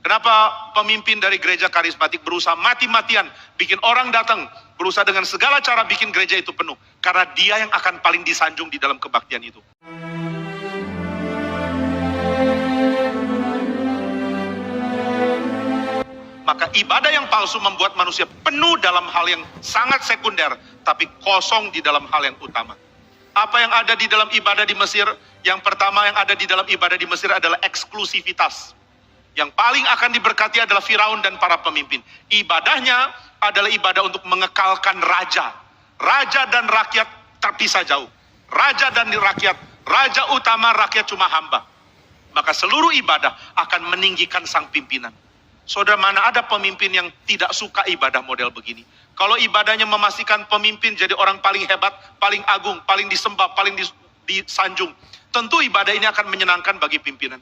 Kenapa pemimpin dari gereja karismatik berusaha mati-matian bikin orang datang, berusaha dengan segala cara bikin gereja itu penuh? Karena dia yang akan paling disanjung di dalam kebaktian itu. Maka ibadah yang palsu membuat manusia penuh dalam hal yang sangat sekunder, tapi kosong di dalam hal yang utama. Apa yang ada di dalam ibadah di Mesir? Yang pertama yang ada di dalam ibadah di Mesir adalah eksklusivitas. Yang paling akan diberkati adalah Firaun dan para pemimpin. Ibadahnya adalah ibadah untuk mengekalkan raja. Raja dan rakyat terpisah jauh. Raja dan rakyat, raja utama, rakyat cuma hamba. Maka seluruh ibadah akan meninggikan sang pimpinan. Saudara, mana ada pemimpin yang tidak suka ibadah model begini? Kalau ibadahnya memastikan pemimpin jadi orang paling hebat, paling agung, paling disembah, paling disanjung, tentu ibadah ini akan menyenangkan bagi pimpinan.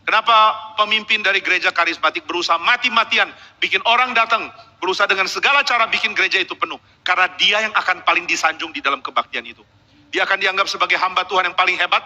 Kenapa pemimpin dari gereja karismatik berusaha mati-matian bikin orang datang, berusaha dengan segala cara bikin gereja itu penuh? Karena dia yang akan paling disanjung di dalam kebaktian itu. Dia akan dianggap sebagai hamba Tuhan yang paling hebat,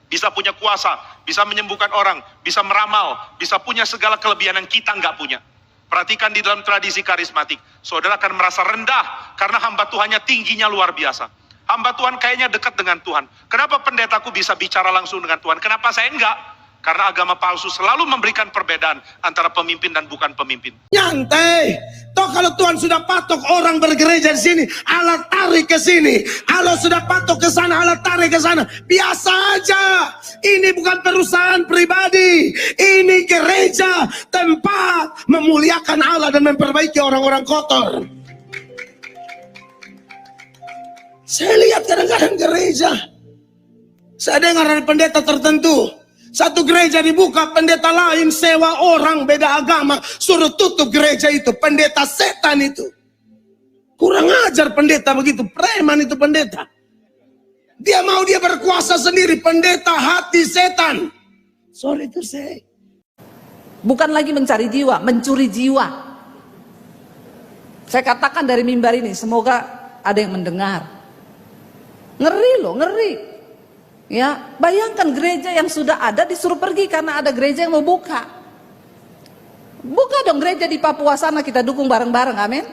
bisa punya kuasa, bisa menyembuhkan orang, bisa meramal, bisa punya segala kelebihan yang kita nggak punya. Perhatikan di dalam tradisi karismatik, saudara akan merasa rendah karena hamba Tuhannya tingginya luar biasa. Hamba Tuhan kayaknya dekat dengan Tuhan. Kenapa pendetaku bisa bicara langsung dengan Tuhan? Kenapa saya enggak? Karena agama palsu selalu memberikan perbedaan antara pemimpin dan bukan pemimpin. Nyantai. Toh kalau Tuhan sudah patok orang bergereja di sini, Allah tarik ke sini. Allah sudah patok ke sana, Allah tarik ke sana. Biasa aja. Ini bukan perusahaan pribadi. Ini gereja, tempat memuliakan Allah dan memperbaiki orang-orang kotor. Saya lihat kadang-kadang gereja, saya dengar dari pendeta tertentu, satu gereja dibuka, pendeta lain sewa orang beda agama, suruh tutup gereja itu. Pendeta setan itu. Kurang ajar pendeta begitu, preman itu pendeta. Dia mau dia berkuasa sendiri, pendeta hati setan. Sorry to say. Bukan lagi mencari jiwa, mencuri jiwa. Saya katakan dari mimbar ini, semoga ada yang mendengar. Ngeri loh, ngeri. Ya, bayangkan gereja yang sudah ada disuruh pergi karena ada gereja yang mau buka. Buka dong gereja di Papua sana, kita dukung bareng-bareng, amin.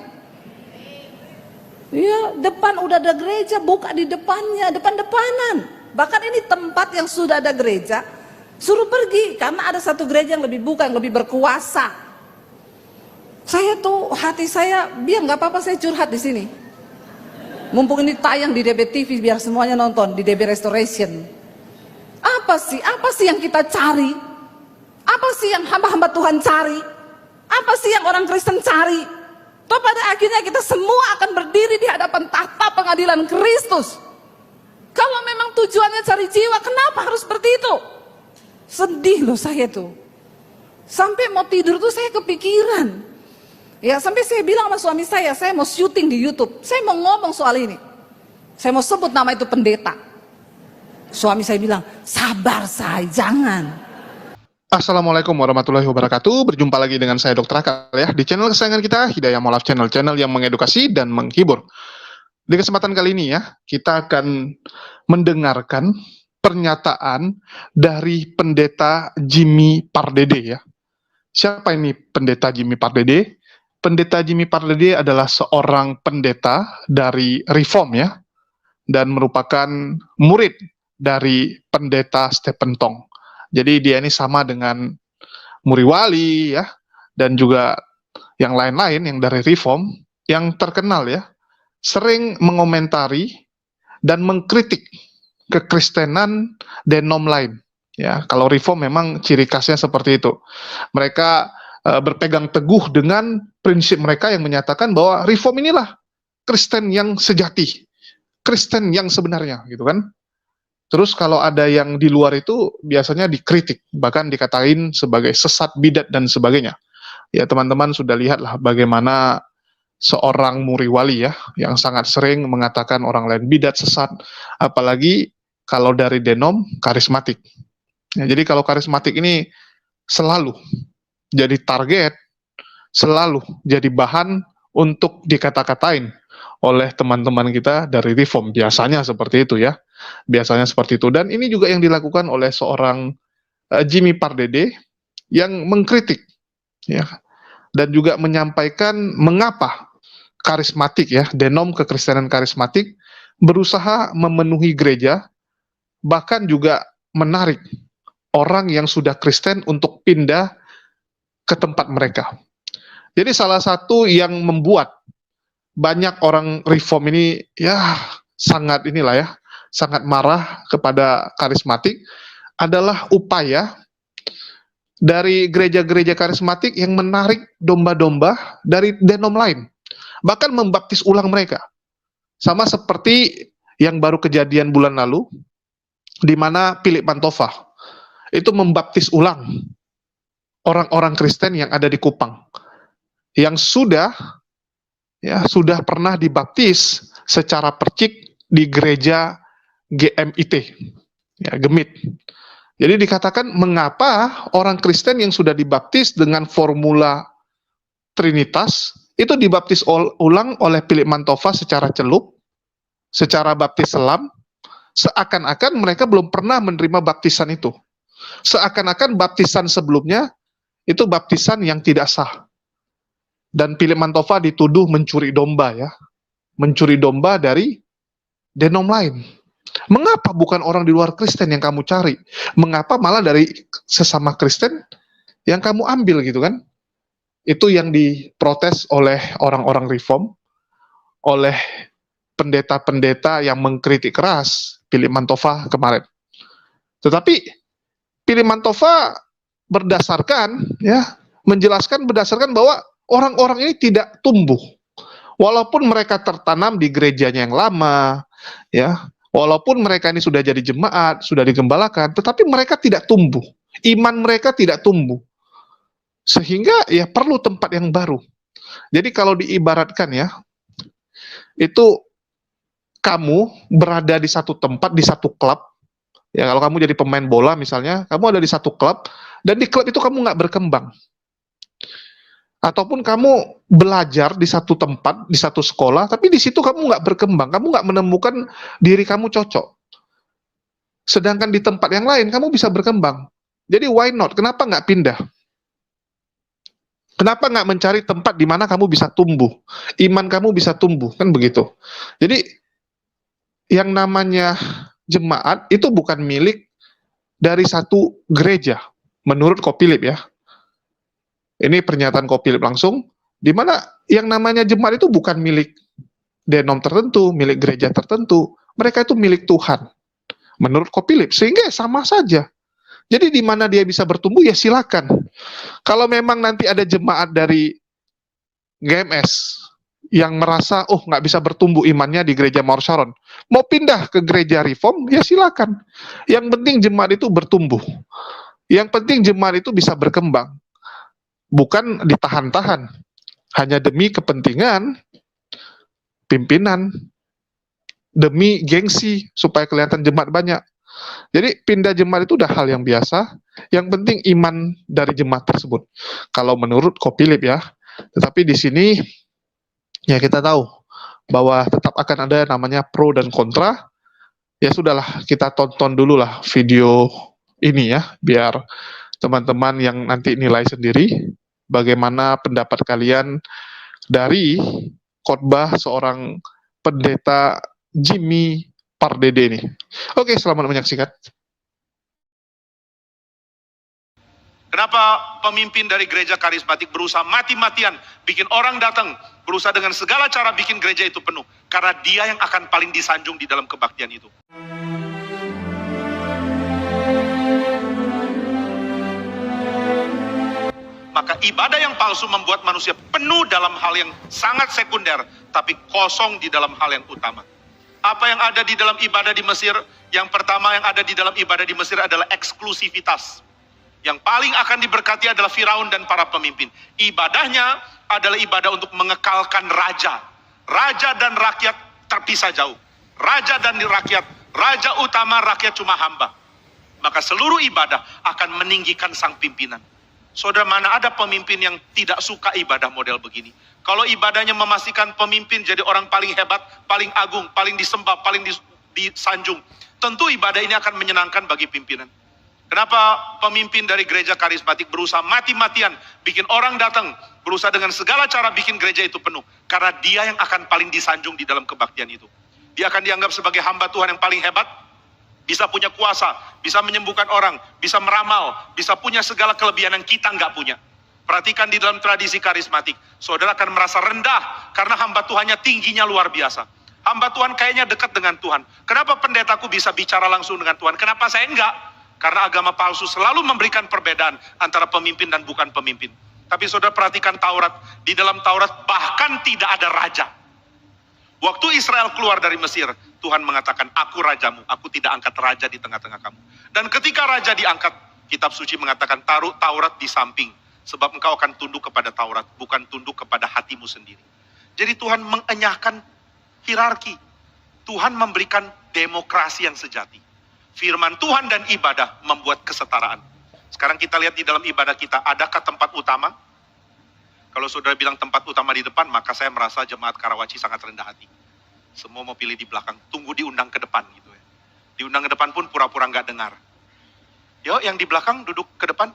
Ya, depan udah ada gereja, buka di depannya, depan-depanan. Bahkan ini tempat yang sudah ada gereja, suruh pergi karena ada satu gereja yang lebih buka, yang lebih berkuasa. Saya tuh, hati saya, biar nggak apa-apa saya curhat di sini. Mumpung ini tayang di DB TV biar semuanya nonton di DB Restoration. Apa sih yang kita cari? Apa sih yang hamba-hamba Tuhan cari? Apa sih yang orang Kristen cari? Toh pada akhirnya kita semua akan berdiri di hadapan tahta pengadilan Kristus. Kalau memang tujuannya cari jiwa, kenapa harus seperti itu? Sedih loh saya tuh. Sampai mau tidur tuh saya kepikiran. Ya, sampai saya bilang sama suami saya mau syuting di YouTube. Saya mau ngomong soal ini. Saya mau sebut nama itu pendeta. Suami saya bilang, sabar say, jangan. Assalamualaikum warahmatullahi wabarakatuh. Berjumpa lagi dengan saya Dr. Akal ya di channel kesayangan kita, Hidayah Molaf Channel, channel yang mengedukasi dan menghibur. Di kesempatan kali ini ya, kita akan mendengarkan pernyataan dari pendeta Jimmy Pardede ya. Siapa ini pendeta Jimmy Pardede? Pendeta Jimmy Pardede adalah seorang pendeta dari Reform ya, dan merupakan murid dari pendeta Stephen Tong. Jadi dia ini sama dengan Muri Wali ya, dan juga yang lain-lain yang dari Reform, yang terkenal ya, sering mengomentari dan mengkritik kekristenan denom lain. Ya, kalau Reform memang ciri khasnya seperti itu. Mereka berpegang teguh dengan prinsip mereka yang menyatakan bahwa Reform inilah Kristen yang sejati, Kristen yang sebenarnya, gitu kan. Terus kalau ada yang di luar itu biasanya dikritik, bahkan dikatain sebagai sesat, bidat dan sebagainya. Ya teman-teman sudah lihatlah bagaimana seorang Muri Wali ya, yang sangat sering mengatakan orang lain bidat, sesat, apalagi kalau dari denom karismatik. Ya, jadi kalau karismatik ini selalu jadi target, selalu jadi bahan untuk dikata-katain oleh teman-teman kita dari Reform. Biasanya seperti itu ya. Biasanya seperti itu. Dan ini juga yang dilakukan oleh seorang Jimmy Pardede yang mengkritik ya, dan juga menyampaikan mengapa karismatik ya, denom kekristenan karismatik berusaha memenuhi gereja, bahkan juga menarik orang yang sudah Kristen untuk pindah ke tempat mereka. Jadi salah satu yang membuat banyak orang reform ini ya sangat sangat marah kepada karismatik adalah upaya dari gereja-gereja karismatik yang menarik domba-domba dari denom lain, bahkan membaptis ulang mereka. Sama seperti yang baru kejadian bulan lalu, di mana Philip Mantova itu membaptis ulang orang-orang Kristen yang ada di Kupang, yang sudah pernah dibaptis secara percik di gereja GMIT, ya, Gemit. Jadi dikatakan mengapa orang Kristen yang sudah dibaptis dengan formula Trinitas itu dibaptis ulang oleh Philip Mantova secara celup, secara baptis selam, seakan-akan mereka belum pernah menerima baptisan itu. Seakan-akan baptisan sebelumnya itu baptisan yang tidak sah. Dan Philip Mantova dituduh mencuri domba ya. Mencuri domba dari denom lain. Mengapa bukan orang di luar Kristen yang kamu cari? Mengapa malah dari sesama Kristen yang kamu ambil gitu kan? Itu yang diprotes oleh orang-orang reform, oleh pendeta-pendeta yang mengkritik keras Philip Mantova kemarin. Tetapi Philip Mantova menjelaskan berdasarkan bahwa orang-orang ini tidak tumbuh. Walaupun mereka tertanam di gerejanya yang lama, ya, walaupun mereka ini sudah jadi jemaat, sudah digembalakan, tetapi mereka tidak tumbuh. Iman mereka tidak tumbuh. Sehingga ya perlu tempat yang baru. Jadi kalau diibaratkan ya, itu kamu berada di satu tempat, di satu klub, ya kalau kamu jadi pemain bola misalnya, kamu ada di satu klub, dan di klub itu kamu nggak berkembang. Ataupun kamu belajar di satu tempat, di satu sekolah, tapi di situ kamu nggak berkembang, kamu nggak menemukan diri kamu cocok. Sedangkan di tempat yang lain, kamu bisa berkembang. Jadi why not? Kenapa nggak pindah? Kenapa nggak mencari tempat di mana kamu bisa tumbuh? Iman kamu bisa tumbuh, kan begitu. Jadi, yang namanya jemaat itu bukan milik dari satu gereja, menurut Kopilip ya. Ini pernyataan Kopilip langsung, di mana yang namanya jemaat itu bukan milik denom tertentu, milik gereja tertentu. Mereka itu milik Tuhan, menurut Kopilip. Sehingga sama saja. Jadi di mana dia bisa bertumbuh, ya silakan. Kalau memang nanti ada jemaat dari GMS yang merasa, oh nggak bisa bertumbuh imannya di gereja Mawar Sharon, mau pindah ke gereja Reform, ya silakan. Yang penting jemaat itu bertumbuh. Yang penting jemaat itu bisa berkembang. Bukan ditahan-tahan. Hanya demi kepentingan pimpinan. Demi gengsi, supaya kelihatan jemaat banyak. Jadi pindah jemaat itu udah hal yang biasa. Yang penting iman dari jemaat tersebut. Kalau menurut Kopilip ya. Tetapi di sini ya kita tahu bahwa tetap akan ada namanya pro dan kontra. Ya sudahlah, kita tonton dulu lah video ini ya, biar teman-teman yang nanti nilai sendiri bagaimana pendapat kalian dari khotbah seorang pendeta Jimmy Pardede ini. Oke, selamat menyaksikan. Kenapa pemimpin dari gereja karismatik berusaha mati-matian bikin orang datang, berusaha dengan segala cara bikin gereja itu penuh? Karena dia yang akan paling disanjung di dalam kebaktian itu. Maka ibadah yang palsu membuat manusia penuh dalam hal yang sangat sekunder, tapi kosong di dalam hal yang utama. Apa yang ada di dalam ibadah di Mesir? Yang pertama yang ada di dalam ibadah di Mesir adalah eksklusivitas. Yang paling akan diberkati adalah Firaun dan para pemimpin. Ibadahnya adalah ibadah untuk mengekalkan raja. Raja dan rakyat terpisah jauh. Raja dan rakyat, raja utama, rakyat cuma hamba. Maka seluruh ibadah akan meninggikan sang pimpinan. Saudara, mana ada pemimpin yang tidak suka ibadah model begini? Kalau ibadahnya memastikan pemimpin jadi orang paling hebat, paling agung, paling disembah, paling disanjung, tentu ibadah ini akan menyenangkan bagi pimpinan. Kenapa pemimpin dari gereja karismatik berusaha mati-matian bikin orang datang, berusaha dengan segala cara bikin gereja itu penuh? Karena dia yang akan paling disanjung di dalam kebaktian itu. Dia akan dianggap sebagai hamba Tuhan yang paling hebat, bisa punya kuasa, bisa menyembuhkan orang, bisa meramal, bisa punya segala kelebihan yang kita nggak punya. Perhatikan di dalam tradisi karismatik, saudara akan merasa rendah karena hamba Tuhannya tingginya luar biasa. Hamba Tuhan kayaknya dekat dengan Tuhan. Kenapa pendetaku bisa bicara langsung dengan Tuhan? Kenapa saya enggak? Karena agama palsu selalu memberikan perbedaan antara pemimpin dan bukan pemimpin. Tapi saudara perhatikan Taurat. Di dalam Taurat bahkan tidak ada raja. Waktu Israel keluar dari Mesir, Tuhan mengatakan, aku rajamu, aku tidak angkat raja di tengah-tengah kamu. Dan ketika raja diangkat, kitab suci mengatakan, taruh Taurat di samping. Sebab engkau akan tunduk kepada Taurat, bukan tunduk kepada hatimu sendiri. Jadi Tuhan mengenyahkan hierarki. Tuhan memberikan demokrasi yang sejati. Firman Tuhan dan ibadah membuat kesetaraan. Sekarang kita lihat di dalam ibadah kita, adakah tempat utama? Kalau saudara bilang tempat utama di depan, maka saya merasa jemaat Karawaci sangat rendah hati. Semua mau pilih di belakang, tunggu diundang ke depan gitu ya. Diundang ke depan pun pura-pura nggak dengar. Yuk, yang di belakang duduk ke depan.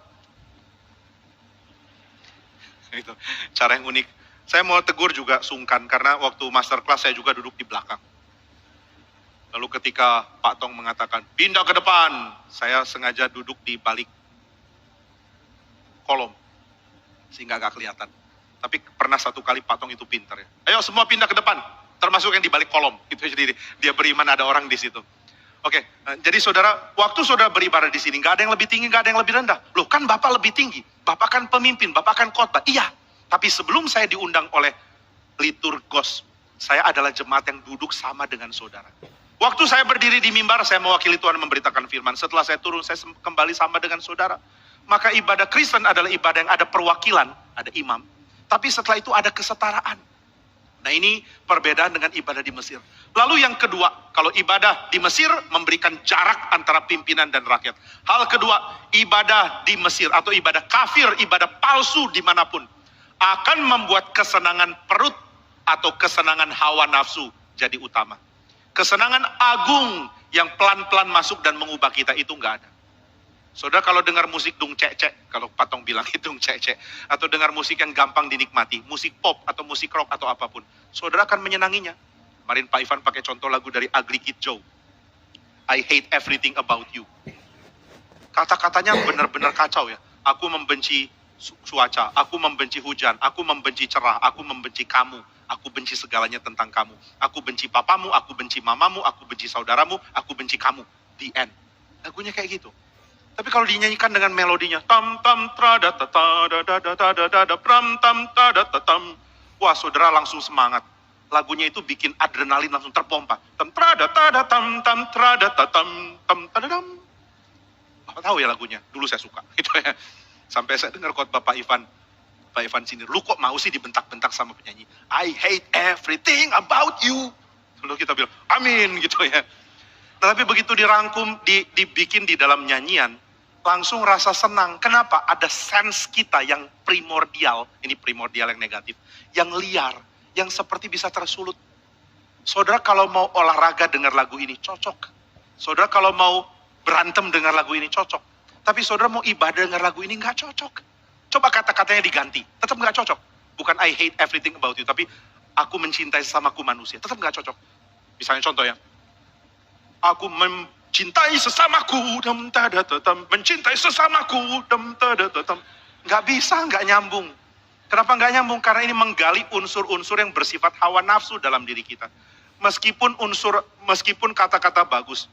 Itu cara yang unik. Saya mau tegur juga sungkan, karena waktu masterclass saya juga duduk di belakang. Lalu ketika Pak Tong mengatakan, pindah ke depan, saya sengaja duduk di balik kolom, sehingga agak kelihatan. Tapi pernah satu kali Pak Tong itu pintar ya. Ayo semua pindah ke depan, termasuk yang di balik kolom. Itu jadi dia beriman ada orang di situ. Oke, jadi saudara, waktu saudara beribadah di sini, nggak ada yang lebih tinggi, nggak ada yang lebih rendah. Loh kan Bapak lebih tinggi, Bapak kan pemimpin, Bapak kan khotbah. Iya, tapi sebelum saya diundang oleh liturgos, saya adalah jemaat yang duduk sama dengan saudara. Waktu saya berdiri di mimbar, saya mewakili Tuhan memberitakan firman. Setelah saya turun, saya kembali sama dengan saudara. Maka ibadah Kristen adalah ibadah yang ada perwakilan, ada imam. Tapi setelah itu ada kesetaraan. Nah ini perbedaan dengan ibadah di Mesir. Lalu yang kedua, kalau ibadah di Mesir memberikan jarak antara pimpinan dan rakyat. Hal kedua, ibadah di Mesir atau ibadah kafir, ibadah palsu dimanapun, akan membuat kesenangan perut atau kesenangan hawa nafsu jadi utama. Kesenangan agung yang pelan-pelan masuk dan mengubah kita itu nggak ada. Saudara kalau dengar musik dung cek-cek, kalau Patong bilang itu dung cek-cek, atau dengar musik yang gampang dinikmati, musik pop atau musik rock atau apapun, saudara akan menyenanginya. Kemarin Pak Ivan pakai contoh lagu dari Ugly Kid Joe, I hate everything about you. Kata-katanya benar-benar kacau ya. Aku membenci cuaca, aku membenci hujan, aku membenci cerah, aku membenci kamu. Aku benci segalanya tentang kamu. Aku benci papamu, aku benci mamamu, aku benci saudaramu, aku benci kamu. The end. Lagunya kayak gitu. Tapi kalau dinyanyikan dengan melodinya, tam tam trada tata da da da da da da pram tam tada tatam. Wah, saudara langsung semangat. Lagunya itu bikin adrenalin langsung terpompa. Tam trada tada tam tam trada tatam tam tadadam. Bapak tahu ya lagunya? Dulu saya suka. Gitu ya. Sampai saya dengar khotbah Pak Ivan sini, lu kok mau sih dibentak-bentak sama penyanyi? I hate everything about you. Lalu kita bilang, amin gitu ya. Tapi begitu dirangkum, dibikin di dalam nyanyian, langsung rasa senang. Kenapa? Ada sense kita yang primordial, ini primordial yang negatif, yang liar, yang seperti bisa tersulut. Saudara kalau mau olahraga dengar lagu ini, cocok. Saudara kalau mau berantem dengar lagu ini, cocok. Tapi saudara mau ibadah dengar lagu ini, nggak cocok. Coba kata-katanya diganti, tetap nggak cocok. Bukan I hate everything about you, tapi aku mencintai sesamaku manusia, tetap nggak cocok. Misalnya contoh ya, aku mencintai sesamaku, mencintai sesamaku, nggak bisa, nggak nyambung. Kenapa nggak nyambung? Karena ini menggali unsur-unsur yang bersifat hawa nafsu dalam diri kita. Meskipun kata-kata bagus,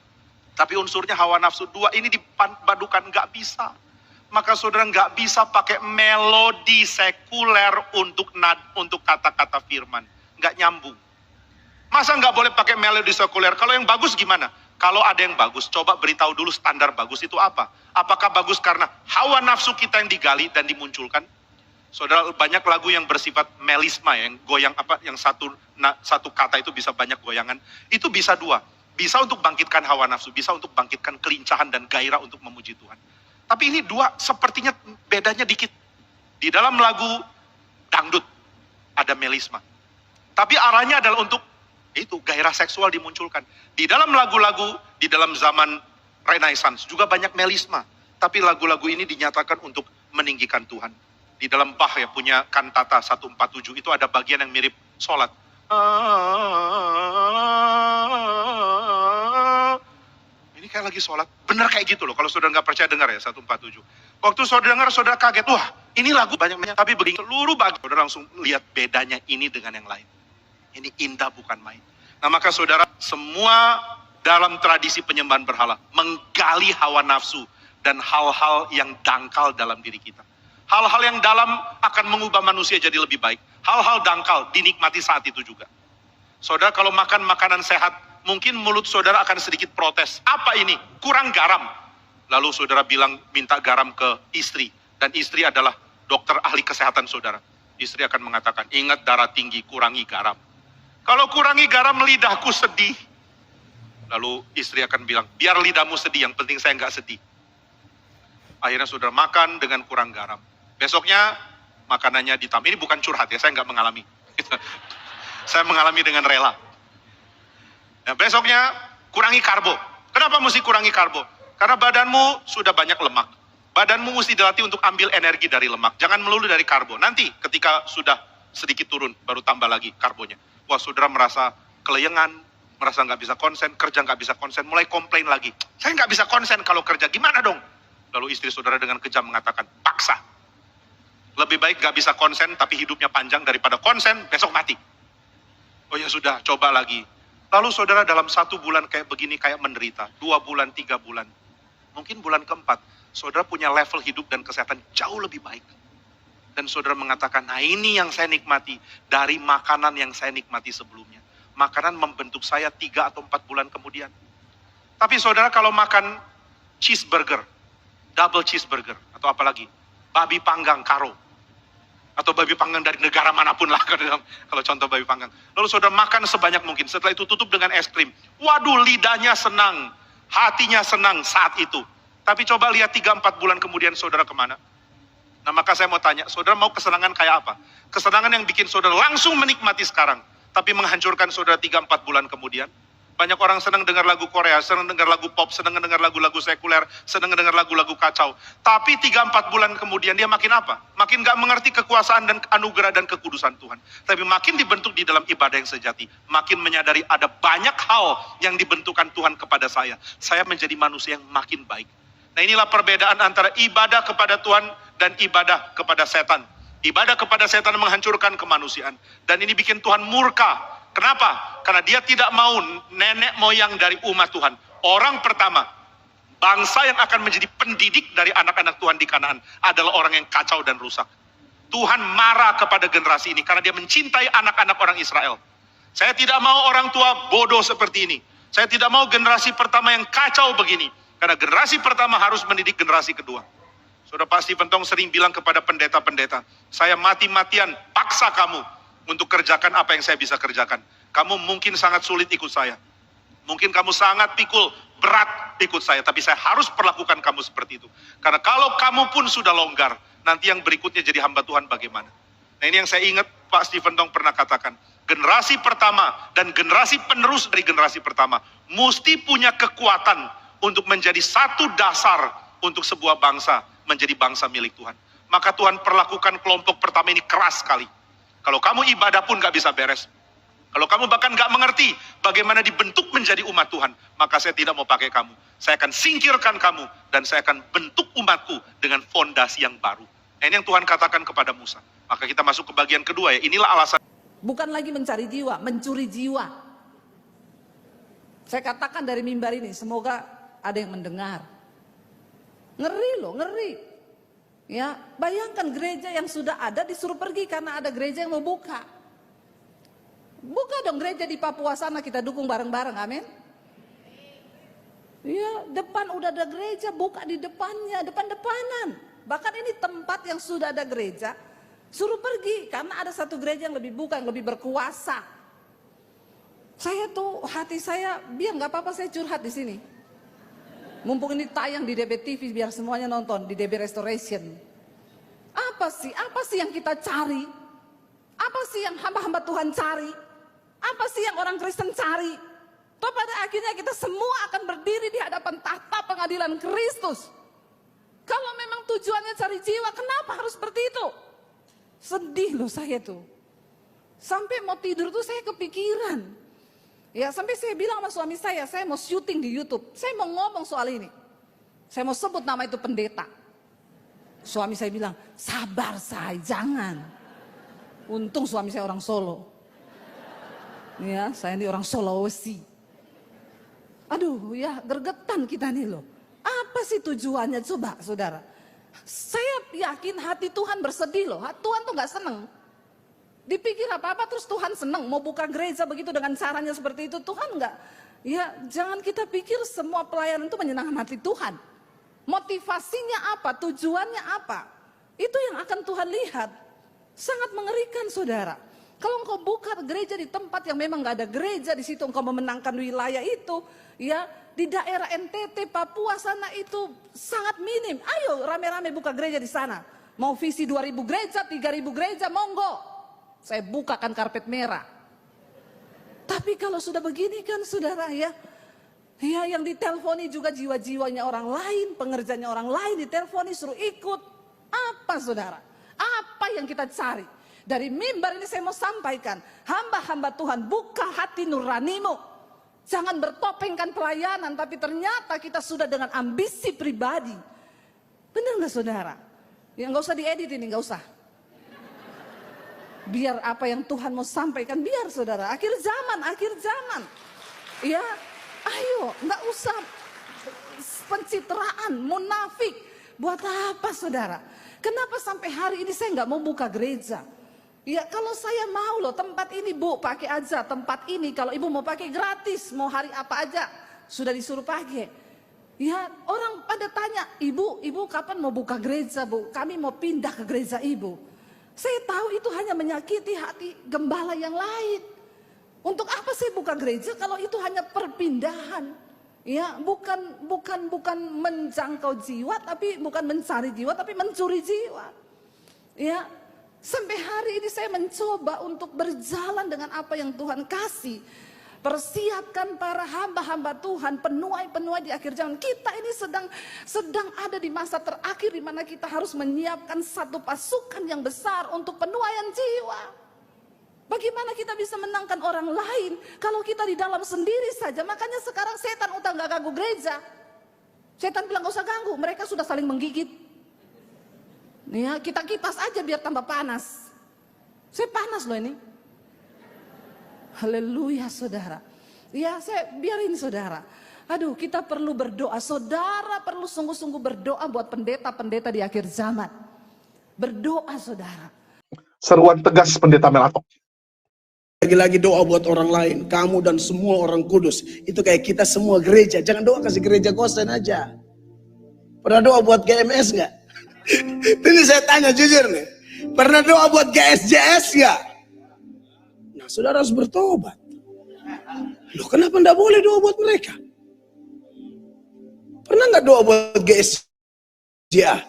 tapi unsurnya hawa nafsu. Dua ini dipadukan, nggak bisa. Maka saudara nggak bisa pakai melodi sekuler untuk kata-kata firman. Nggak nyambung. Masa nggak boleh pakai melodi sekuler? Kalau yang bagus gimana? Kalau ada yang bagus, coba beritahu dulu standar bagus itu apa? Apakah bagus karena hawa nafsu kita yang digali dan dimunculkan? Saudara, banyak lagu yang bersifat melisma, yang goyang yang satu kata itu bisa banyak goyangan. Itu bisa dua. Bisa untuk bangkitkan hawa nafsu, bisa untuk bangkitkan kelincahan dan gairah untuk memuji Tuhan. Tapi ini dua sepertinya bedanya dikit. Di dalam lagu dangdut ada melisma. Tapi arahnya adalah untuk itu gairah seksual dimunculkan. Di dalam lagu-lagu di dalam zaman Renaissance juga banyak melisma. Tapi lagu-lagu ini dinyatakan untuk meninggikan Tuhan. Di dalam Bach ya punya kantata 147 itu ada bagian yang mirip sholat. Ini kayak lagi sholat. Bener kayak gitu loh. Kalau saudara nggak percaya dengar ya 147. Waktu saudara dengar saudara kaget. Wah ini lagu banyak-banyak. Tapi begini seluruh bagian. Saudara langsung lihat bedanya ini dengan yang lain. Ini indah bukan main. Nah maka saudara semua dalam tradisi penyembahan berhala menggali hawa nafsu dan hal-hal yang dangkal dalam diri kita. Hal-hal yang dalam akan mengubah manusia jadi lebih baik. Hal-hal dangkal dinikmati saat itu juga. Saudara kalau makan makanan sehat, mungkin mulut saudara akan sedikit protes. Apa ini? Kurang garam. Lalu saudara bilang minta garam ke istri. Dan istri adalah dokter ahli kesehatan saudara. Istri akan mengatakan, ingat darah tinggi, kurangi garam. Kalau kurangi garam, lidahku sedih. Lalu istri akan bilang, biar lidahmu sedih, yang penting saya nggak sedih. Akhirnya saudara makan dengan kurang garam. Besoknya makanannya ditambah. Ini bukan curhat ya, saya nggak mengalami. Saya mengalami dengan rela. Nah, besoknya kurangi karbo. Kenapa mesti kurangi karbo? Karena badanmu sudah banyak lemak. Badanmu mesti dilatih untuk ambil energi dari lemak. Jangan melulu dari karbo. Nanti ketika sudah sedikit turun, baru tambah lagi karbonya. Wah, saudara merasa keleyengan, merasa nggak bisa konsen, kerja nggak bisa konsen, mulai komplain lagi. Saya nggak bisa konsen kalau kerja, gimana dong? Lalu istri saudara dengan kejam mengatakan, paksa. Lebih baik nggak bisa konsen, tapi hidupnya panjang daripada konsen, besok mati. Oh ya sudah, coba lagi. Lalu saudara dalam 1 bulan kayak begini, kayak menderita. 2 bulan, 3 bulan. Mungkin bulan keempat, saudara punya level hidup dan kesehatan jauh lebih baik. Dan saudara mengatakan, nah ini yang saya nikmati dari makanan yang saya nikmati sebelumnya. Makanan membentuk saya 3 atau 4 bulan kemudian. Tapi saudara kalau makan cheeseburger, double cheeseburger, atau apalagi, babi panggang karo, atau babi panggang dari negara manapun lah, kalau contoh babi panggang. Lalu saudara makan sebanyak mungkin, setelah itu tutup dengan es krim. Waduh, lidahnya senang, hatinya senang saat itu. Tapi coba lihat 3-4 bulan kemudian saudara kemana? Nah maka saya mau tanya, saudara mau kesenangan kayak apa? Kesenangan yang bikin saudara langsung menikmati sekarang, tapi menghancurkan saudara 3-4 bulan kemudian. Banyak orang senang dengar lagu Korea, senang dengar lagu pop, senang dengar lagu-lagu sekuler, senang dengar lagu-lagu kacau. Tapi 3-4 bulan kemudian dia makin apa? Makin gak mengerti kekuasaan dan anugerah dan kekudusan Tuhan. Tapi makin dibentuk di dalam ibadah yang sejati. Makin menyadari ada banyak hal yang dibentukkan Tuhan kepada saya. Saya menjadi manusia yang makin baik. Nah inilah perbedaan antara ibadah kepada Tuhan dan ibadah kepada setan. Ibadah kepada setan menghancurkan kemanusiaan. Dan ini bikin Tuhan murka. Kenapa? Karena dia tidak mau nenek moyang dari umat Tuhan. Orang pertama, bangsa yang akan menjadi pendidik dari anak-anak Tuhan di Kanaan adalah orang yang kacau dan rusak. Tuhan marah kepada generasi ini karena dia mencintai anak-anak orang Israel. Saya tidak mau orang tua bodoh seperti ini. Saya tidak mau generasi pertama yang kacau begini. Karena generasi pertama harus mendidik generasi kedua. Saudara Pak Stephen Tong sering bilang kepada pendeta-pendeta, saya mati-matian paksa kamu untuk kerjakan apa yang saya bisa kerjakan. Kamu mungkin sangat sulit ikut saya. Mungkin kamu sangat pikul, berat ikut saya. Tapi saya harus perlakukan kamu seperti itu. Karena kalau kamu pun sudah longgar, nanti yang berikutnya jadi hamba Tuhan bagaimana? Nah ini yang saya ingat Pak Stephen Tong pernah katakan. Generasi pertama dan generasi penerus dari generasi pertama mesti punya kekuatan untuk menjadi satu dasar untuk sebuah bangsa menjadi bangsa milik Tuhan. Maka Tuhan perlakukan kelompok pertama ini keras sekali. Kalau kamu ibadah pun gak bisa beres. Kalau kamu bahkan gak mengerti bagaimana dibentuk menjadi umat Tuhan, maka saya tidak mau pakai kamu. Saya akan singkirkan kamu dan saya akan bentuk umatku dengan fondasi yang baru. Nah, ini yang Tuhan katakan kepada Musa. Maka kita masuk ke bagian kedua ya. Inilah alasan. Bukan lagi mencari jiwa, mencuri jiwa. Saya katakan dari mimbar ini, semoga ada yang mendengar. Ngeri loh, ngeri. Ya, bayangkan gereja yang sudah ada disuruh pergi karena ada gereja yang mau buka. Buka dong gereja di Papua sana, kita dukung bareng-bareng, amin. Ya, depan udah ada gereja, buka di depannya, depan-depanan. Bahkan ini tempat yang sudah ada gereja, suruh pergi karena ada satu gereja yang lebih buka, yang lebih berkuasa. Saya tuh hati saya, biar nggak apa-apa saya curhat di sini. Mumpung ini tayang di DB TV biar semuanya nonton di DB Restoration. Apa sih yang kita cari? Apa sih yang hamba-hamba Tuhan cari? Apa sih yang orang Kristen cari? Toh pada akhirnya kita semua akan berdiri di hadapan tahta pengadilan Kristus. Kalau memang tujuannya cari jiwa, kenapa harus seperti itu? Sedih loh saya tuh. Sampai mau tidur tuh saya kepikiran. Ya sampai saya bilang sama suami saya mau syuting di YouTube. Saya mau ngomong soal ini. Saya mau sebut nama itu pendeta. Suami saya bilang, sabar say, jangan. Untung suami saya orang Solo. Ya, saya ini orang Sulawesi. Aduh ya gergetan kita nih loh. Apa sih tujuannya coba saudara? Saya yakin hati Tuhan bersedih loh. Tuhan tuh gak seneng. Dipikir apa-apa terus Tuhan seneng. Mau buka gereja begitu dengan caranya seperti itu. Tuhan gak. Ya jangan kita pikir semua pelayanan itu menyenangkan hati Tuhan. Motivasinya apa? Tujuannya apa? Itu yang akan Tuhan lihat. Sangat mengerikan saudara. Kalau engkau buka gereja di tempat yang memang gak ada gereja di situ, engkau memenangkan wilayah itu, ya di daerah NTT, Papua sana itu sangat minim. Ayo rame-rame buka gereja di sana. Mau visi 2.000 gereja, 3.000 gereja, monggo. Saya bukakan karpet merah. Tapi kalau sudah begini kan saudara ya yang ditelponi juga jiwa-jiwanya orang lain, pengerjanya orang lain ditelponi suruh ikut. Apa saudara? Apa yang kita cari? Dari mimbar ini saya mau sampaikan, hamba-hamba Tuhan buka hati nuranimu. Jangan bertopengkan pelayanan, tapi ternyata kita sudah dengan ambisi pribadi. Benar gak saudara? Ya gak usah diedit ini, gak usah. Biar apa yang Tuhan mau sampaikan, biar saudara. Akhir zaman. Ya, ayo gak usah pencitraan, munafik. Buat apa saudara? Kenapa sampai hari ini saya gak mau buka gereja? Ya kalau saya mau loh tempat ini bu pakai aja tempat ini kalau ibu mau pakai gratis mau hari apa aja sudah disuruh pakai. Ya orang pada tanya ibu kapan mau buka gereja bu? Kami mau pindah ke gereja ibu. Saya tahu itu hanya menyakiti hati gembala yang lain. Untuk apa saya buka gereja kalau itu hanya perpindahan? Ya bukan menjangkau jiwa tapi bukan mencari jiwa tapi mencuri jiwa. Ya. Sampai hari ini saya mencoba untuk berjalan dengan apa yang Tuhan kasih. Persiapkan para hamba-hamba Tuhan, penuai-penuai di akhir zaman. Kita ini sedang ada di masa terakhir di mana kita harus menyiapkan satu pasukan yang besar untuk penuaian jiwa. Bagaimana kita bisa menangkan orang lain kalau kita di dalam sendiri saja? Makanya sekarang setan utang gak ganggu gereja. Setan bilang gak usah ganggu, mereka sudah saling menggigit. Ya, kita kipas aja biar tambah panas. Saya panas loh ini. Haleluya saudara. Ya saya biarin saudara. Aduh kita perlu berdoa. Saudara perlu sungguh-sungguh berdoa buat pendeta-pendeta di akhir zaman. Berdoa saudara. Seruan tegas Pendeta Melatok. Lagi-lagi doa buat orang lain. Kamu dan semua orang kudus. Itu kayak kita semua gereja. Jangan doa kasih gereja kosen aja. Pernah doa buat GMS gak? Ini saya tanya jujur nih. Pernah doa buat GSJS gak? Nah saudara harus bertobat. Loh kenapa enggak boleh doa buat mereka? Pernah gak doa buat GSJA?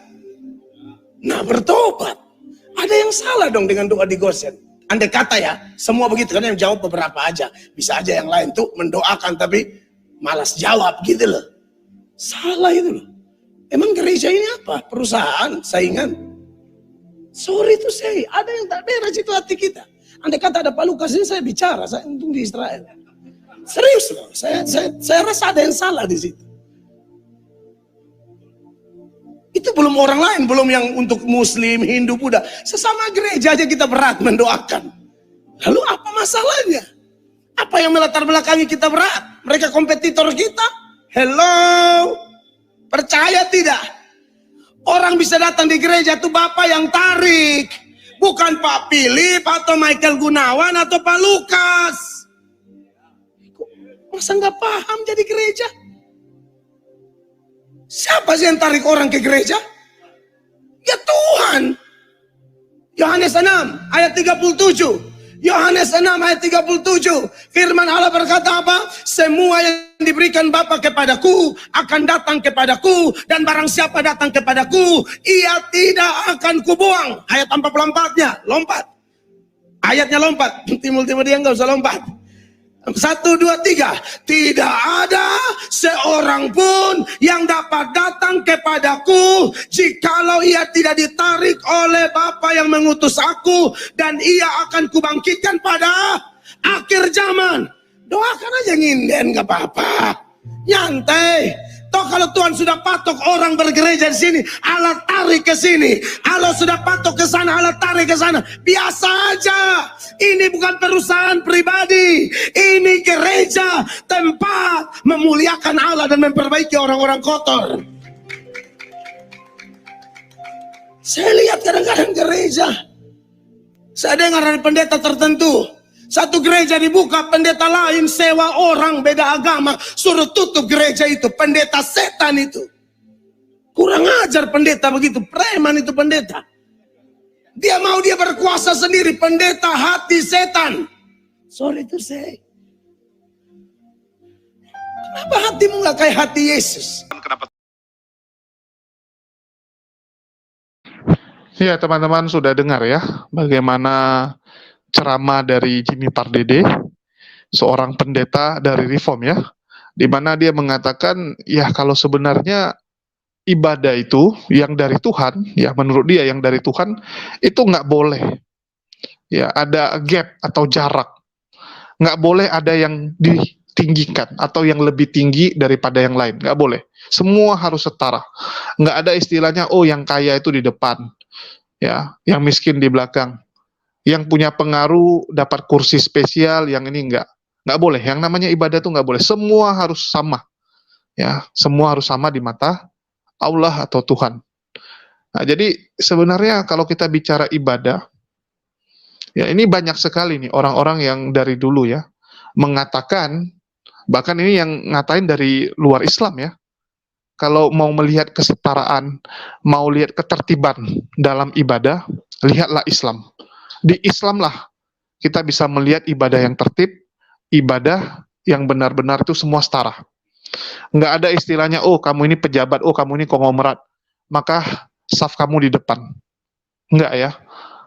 Nah bertobat. Ada yang salah dong dengan doa di Gosen. Andai kata ya, semua begitu kan yang jawab beberapa aja. Bisa aja yang lain tuh mendoakan tapi malas jawab gitu loh. Salah itu loh. Emang gereja ini apa? Perusahaan, saingan? Sorry to say, ada yang tak beres itu hati kita. Andai kata ada Pak Lukas ini saya bicara, saya untung di Israel. Serius loh, saya rasa ada yang salah di situ. Itu belum orang lain, belum yang untuk Muslim, Hindu, Buddha. Sesama gereja aja kita berat mendoakan. Lalu apa masalahnya? Apa yang melatar belakangi kita berat? Mereka kompetitor kita? Hello? Percaya tidak? Orang bisa datang di gereja itu Bapak yang tarik. Bukan Pak Philip atau Michael Gunawan atau Pak Lukas. Masa nggak paham jadi gereja? Siapa sih yang tarik orang ke gereja? Ya Tuhan. Yohanes 6 ayat 37. Yohanes 6 ayat 37. Firman Allah berkata apa? Semua yang diberikan Bapa kepadaku akan datang kepadaku, dan barang siapa datang kepadaku ia tidak akan kubuang. Ayat 44-nya lompat. Ayatnya lompat. Timur dia nggak usah lompat. 1, 2, 3. Tidak ada seorang pun yang dapat datang kepadaku jikalau ia tidak ditarik oleh Bapa yang mengutus aku, dan ia akan kubangkitkan pada akhir zaman. Doakan aja nginden, gak apa-apa. Nyantai. Toh kalau Tuhan sudah patok orang bergereja di sini, Allah tarik ke sini. Allah sudah patok ke sana, Allah tarik ke sana. Biasa aja. Ini bukan perusahaan pribadi. Ini gereja, tempat memuliakan Allah dan memperbaiki orang-orang kotor. Saya lihat kadang-kadang gereja, saya dengar dari pendeta tertentu, satu gereja dibuka, pendeta lain sewa orang beda agama, suruh tutup gereja itu. Pendeta setan itu. Kurang ajar pendeta begitu, preman itu pendeta. Dia mau dia berkuasa sendiri, pendeta hati setan. Sorry to say. Kenapa hatimu gak kayak hati Yesus? Kenapa? Ya, teman-teman sudah dengar ya bagaimana ceramah dari Jimmy Pardede, seorang pendeta dari Reform ya, di mana dia mengatakan ya kalau sebenarnya ibadah itu yang dari Tuhan, ya menurut dia yang dari Tuhan itu nggak boleh, ya ada gap atau jarak, nggak boleh ada yang ditinggikan atau yang lebih tinggi daripada yang lain, nggak boleh, semua harus setara, nggak ada istilahnya oh yang kaya itu di depan, ya yang miskin di belakang. Yang punya pengaruh dapat kursi spesial, yang ini nggak boleh. Yang namanya ibadah tuh nggak boleh. Semua harus sama, ya. Semua harus sama di mata Allah atau Tuhan. Nah, jadi sebenarnya kalau kita bicara ibadah, ya ini banyak sekali nih orang-orang yang dari dulu ya mengatakan, bahkan ini yang ngatain dari luar Islam ya. Kalau mau melihat kesetaraan, mau lihat ketertiban dalam ibadah, lihatlah Islam. Di Islam lah kita bisa melihat ibadah yang tertib, ibadah yang benar-benar itu semua setara. Nggak ada istilahnya, oh kamu ini pejabat, oh kamu ini konglomerat, maka saf kamu di depan. Nggak ya,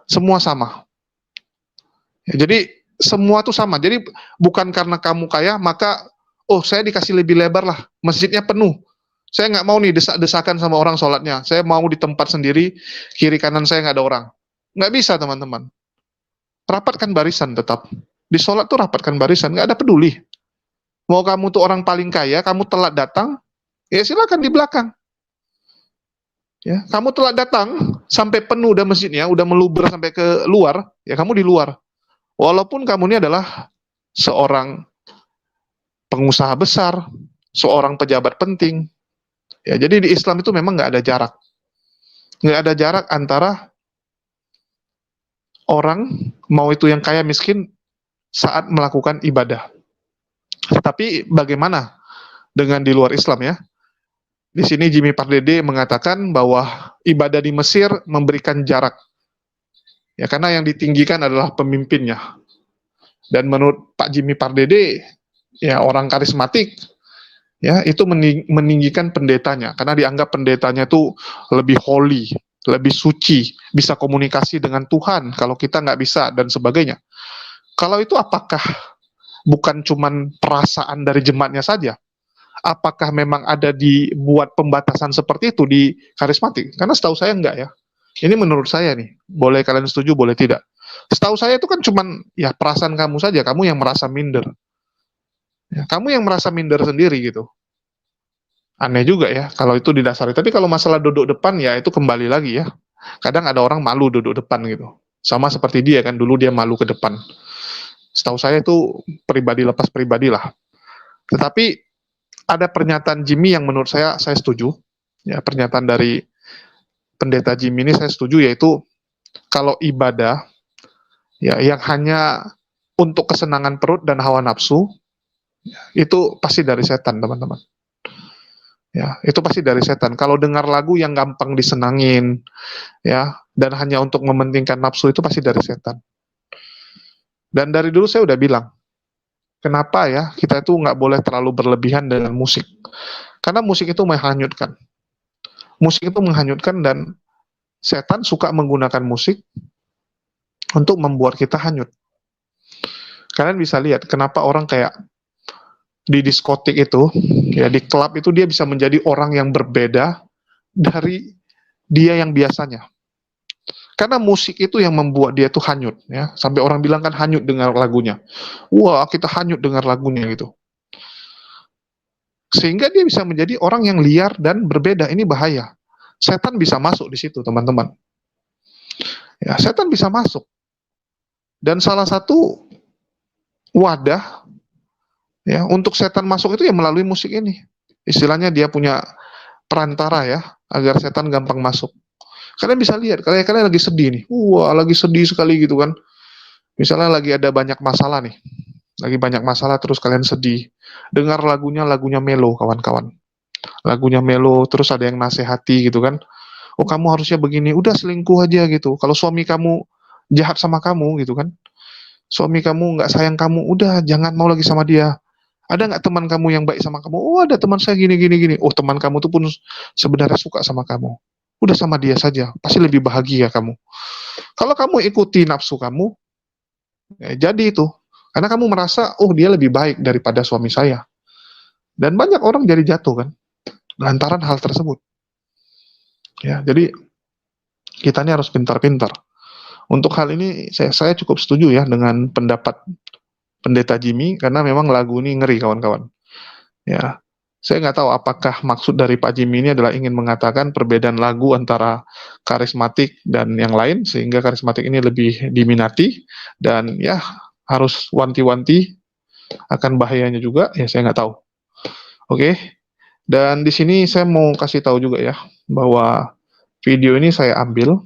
semua sama. Ya, jadi semua tuh sama. Jadi bukan karena kamu kaya, maka oh saya dikasih lebih lebar lah, masjidnya penuh. Saya nggak mau nih desak-desakan sama orang sholatnya. Saya mau di tempat sendiri, kiri kanan saya nggak ada orang. Nggak bisa teman-teman. Rapatkan barisan tetap. Di sholat tuh rapatkan barisan, nggak ada peduli. Mau kamu tuh orang paling kaya, kamu telat datang, ya silakan di belakang. Ya, kamu telat datang, sampai penuh udah masjidnya, udah meluber sampai ke luar, ya kamu di luar. Walaupun kamu ini adalah seorang pengusaha besar, seorang pejabat penting. Ya, jadi di Islam itu memang nggak ada jarak. Nggak ada jarak antara orang, mau itu yang kaya miskin, saat melakukan ibadah. Tapi bagaimana dengan di luar Islam ya? Di sini Jimmy Pardede mengatakan bahwa ibadah di Mesir memberikan jarak. Ya, karena yang ditinggikan adalah pemimpinnya. Dan menurut Pak Jimmy Pardede, ya orang karismatik, ya itu meninggikan pendetanya, karena dianggap pendetanya itu lebih holy, lebih suci, bisa komunikasi dengan Tuhan, kalau kita nggak bisa, dan sebagainya. Kalau itu apakah bukan cuman perasaan dari jemaatnya saja? Apakah memang ada dibuat pembatasan seperti itu di karismatik? Karena setahu saya enggak ya. Ini menurut saya nih, boleh kalian setuju, boleh tidak. Setahu saya itu kan cuman ya perasaan kamu saja, kamu yang merasa minder. Ya, kamu yang merasa minder sendiri gitu. Aneh juga ya kalau itu didasari. Tapi kalau masalah duduk depan ya itu kembali lagi ya. Kadang ada orang malu duduk depan gitu. Sama seperti dia kan, dulu dia malu ke depan. Setahu saya itu pribadi lepas pribadi lah. Tetapi ada pernyataan Jimmy yang menurut saya setuju. Ya, pernyataan dari pendeta Jimmy ini saya setuju, yaitu kalau ibadah ya yang hanya untuk kesenangan perut dan hawa nafsu, itu pasti dari setan, teman-teman. Ya, itu pasti dari setan. Kalau dengar lagu yang gampang disenangin, ya, dan hanya untuk mementingkan nafsu, itu pasti dari setan. Dan dari dulu saya udah bilang, kenapa ya kita itu nggak boleh terlalu berlebihan dengan musik? Karena musik itu menghanyutkan. Musik itu menghanyutkan, dan setan suka menggunakan musik untuk membuat kita hanyut. Kalian bisa lihat kenapa orang kayak di diskotik itu, ya di klub itu dia bisa menjadi orang yang berbeda dari dia yang biasanya. Karena musik itu yang membuat dia tuh hanyut, ya. Sampai orang bilang kan hanyut dengar lagunya. Wah, kita hanyut dengar lagunya gitu. Sehingga dia bisa menjadi orang yang liar dan berbeda. Ini bahaya. Setan bisa masuk di situ, teman-teman. Ya, setan bisa masuk. Dan salah satu wadah ya untuk setan masuk itu ya melalui musik ini. Istilahnya dia punya perantara ya agar setan gampang masuk. Kalian bisa lihat, kalian lagi sedih nih. Wah, lagi sedih sekali gitu kan. Misalnya lagi ada banyak masalah nih. Lagi banyak masalah terus kalian sedih. Dengar lagunya melo, kawan-kawan. Lagunya melo, terus ada yang nasihati gitu kan. Oh, kamu harusnya begini, udah selingkuh aja gitu. Kalau suami kamu jahat sama kamu gitu kan. Suami kamu nggak sayang kamu, udah jangan mau lagi sama dia. Ada nggak teman kamu yang baik sama kamu? Oh, ada teman saya gini gini gini. Oh, teman kamu tuh pun sebenarnya suka sama kamu. Udah sama dia saja, pasti lebih bahagia kamu. Kalau kamu ikuti nafsu kamu, ya jadi itu. Karena kamu merasa, oh dia lebih baik daripada suami saya. Dan banyak orang jadi jatuh kan, lantaran hal tersebut. Ya, jadi kita ini harus pintar-pintar. Untuk hal ini saya cukup setuju ya dengan pendapat Pendeta Jimmy, karena memang lagu ini ngeri kawan-kawan. Ya, saya nggak tahu apakah maksud dari Pak Jimmy ini adalah ingin mengatakan perbedaan lagu antara karismatik dan yang lain, sehingga karismatik ini lebih diminati, dan ya harus wanti-wanti akan bahayanya juga, ya saya nggak tahu. Oke, dan di sini saya mau kasih tahu juga ya, bahwa video ini saya ambil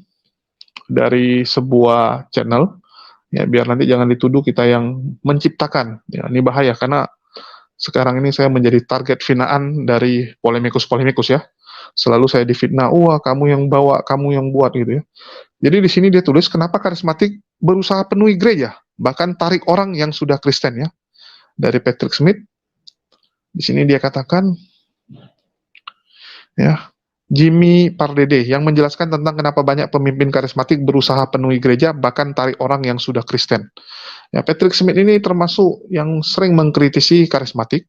dari sebuah channel, ya biar nanti jangan dituduh kita yang menciptakan, ya ini bahaya, karena sekarang ini saya menjadi target finaan dari polemikus-polemikus ya. Selalu saya difitnah, wah kamu yang bawa, kamu yang buat gitu ya. Jadi di sini dia tulis, kenapa karismatik berusaha penuhi gereja, bahkan tarik orang yang sudah Kristen ya. Dari Patrick Smith, di sini dia katakan, ya, Jimmy Pardede yang menjelaskan tentang kenapa banyak pemimpin karismatik berusaha penuhi gereja, bahkan tarik orang yang sudah Kristen. Ya, Patrick Smith ini termasuk yang sering mengkritisi karismatik.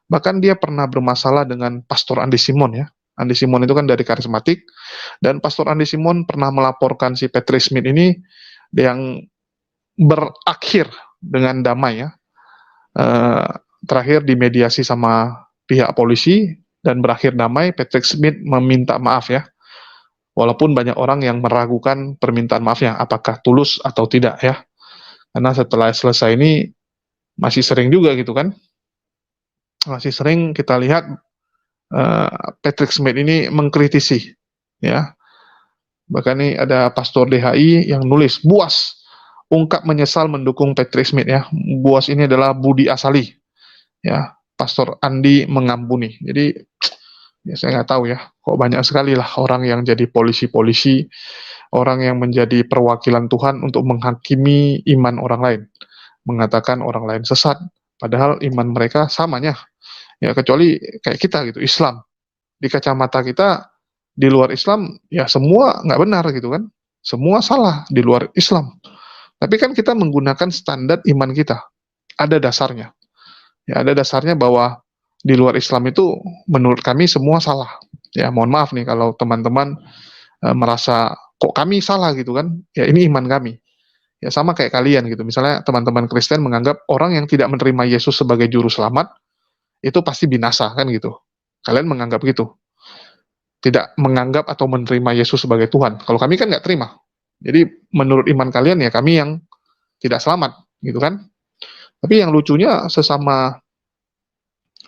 Bahkan dia pernah bermasalah dengan Pastor Andy Simon ya. Andy Simon itu kan dari karismatik, dan Pastor Andy Simon pernah melaporkan si Patrick Smith ini yang berakhir dengan damai ya. Terakhir dimediasi sama pihak polisi dan berakhir damai. Patrick Smith meminta maaf ya. Walaupun banyak orang yang meragukan permintaan maafnya, apakah tulus atau tidak ya. Karena setelah selesai ini masih sering juga gitu kan, masih sering kita lihat Patrick Smith ini mengkritisi ya. Bahkan ini ada pastor DHI yang nulis, Buas ungkap menyesal mendukung Patrick Smith ya. Buas ini adalah Budi Asali ya. Pastor Andi mengampuni. Jadi ya saya nggak tahu ya, kok banyak sekali lah orang yang jadi polisi-polisi, orang yang menjadi perwakilan Tuhan untuk menghakimi iman orang lain, mengatakan orang lain sesat, padahal iman mereka samanya. Ya kecuali kayak kita gitu, Islam. Di kacamata kita, di luar Islam, ya semua nggak benar gitu kan. Semua salah di luar Islam. Tapi kan kita menggunakan standar iman kita. Ada dasarnya. Ya ada dasarnya bahwa di luar Islam itu menurut kami semua salah. Ya mohon maaf nih kalau teman-teman merasa kok kami salah gitu kan, ya ini iman kami. Ya sama kayak kalian gitu, misalnya teman-teman Kristen menganggap orang yang tidak menerima Yesus sebagai juru selamat itu pasti binasa kan gitu. Kalian menganggap gitu, tidak menganggap atau menerima Yesus sebagai Tuhan. Kalau kami kan nggak terima, jadi menurut iman kalian ya kami yang tidak selamat gitu kan. Tapi yang lucunya sesama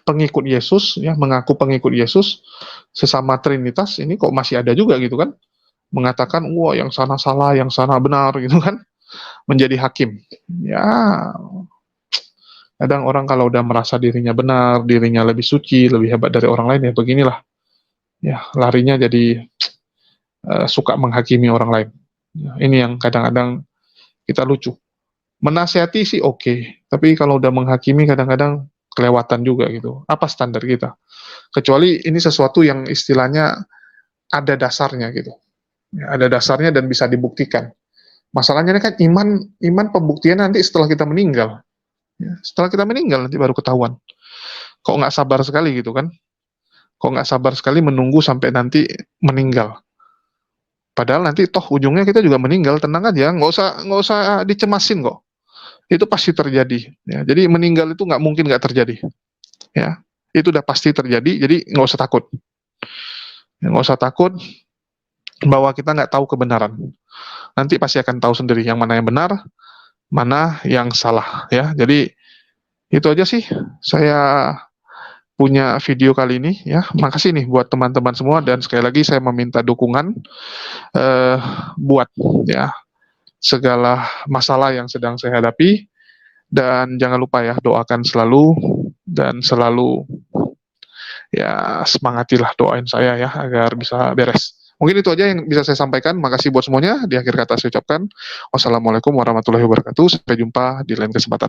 pengikut Yesus ya, mengaku pengikut Yesus, sesama Trinitas ini kok masih ada juga gitu kan, mengatakan wah yang sana salah, yang sana benar gitu kan, menjadi hakim. Ya kadang orang kalau udah merasa dirinya benar, dirinya lebih suci, lebih hebat dari orang lain ya beginilah. Ya larinya jadi suka menghakimi orang lain. Ya, ini yang kadang-kadang kita lucu. Menasihati sih oke, tapi kalau udah menghakimi kadang-kadang kelewatan juga gitu. Apa standar kita? Kecuali ini sesuatu yang istilahnya ada dasarnya gitu. Ya, ada dasarnya dan bisa dibuktikan. Masalahnya ini kan iman pembuktian nanti setelah kita meninggal. Ya, setelah kita meninggal nanti baru ketahuan. Kok nggak sabar sekali gitu kan? Kok nggak sabar sekali menunggu sampai nanti meninggal? Padahal nanti toh ujungnya kita juga meninggal, tenang aja, nggak usah dicemasin kok. Itu pasti terjadi. Ya, jadi meninggal itu nggak mungkin nggak terjadi. Ya, itu udah pasti terjadi. Jadi nggak usah takut. Ya, nggak usah takut bahwa kita nggak tahu kebenaran. Nanti pasti akan tahu sendiri yang mana yang benar, mana yang salah. Ya, jadi itu aja sih saya punya video kali ini ya. Makasih nih buat teman-teman semua dan sekali lagi saya meminta dukungan buat ya segala masalah yang sedang saya hadapi dan jangan lupa ya doakan selalu dan selalu ya semangatilah doain saya ya agar bisa beres. Mungkin itu aja yang bisa saya sampaikan. Makasih buat semuanya. Di akhir kata saya ucapkan wassalamualaikum warahmatullahi wabarakatuh. Sampai jumpa di lain kesempatan.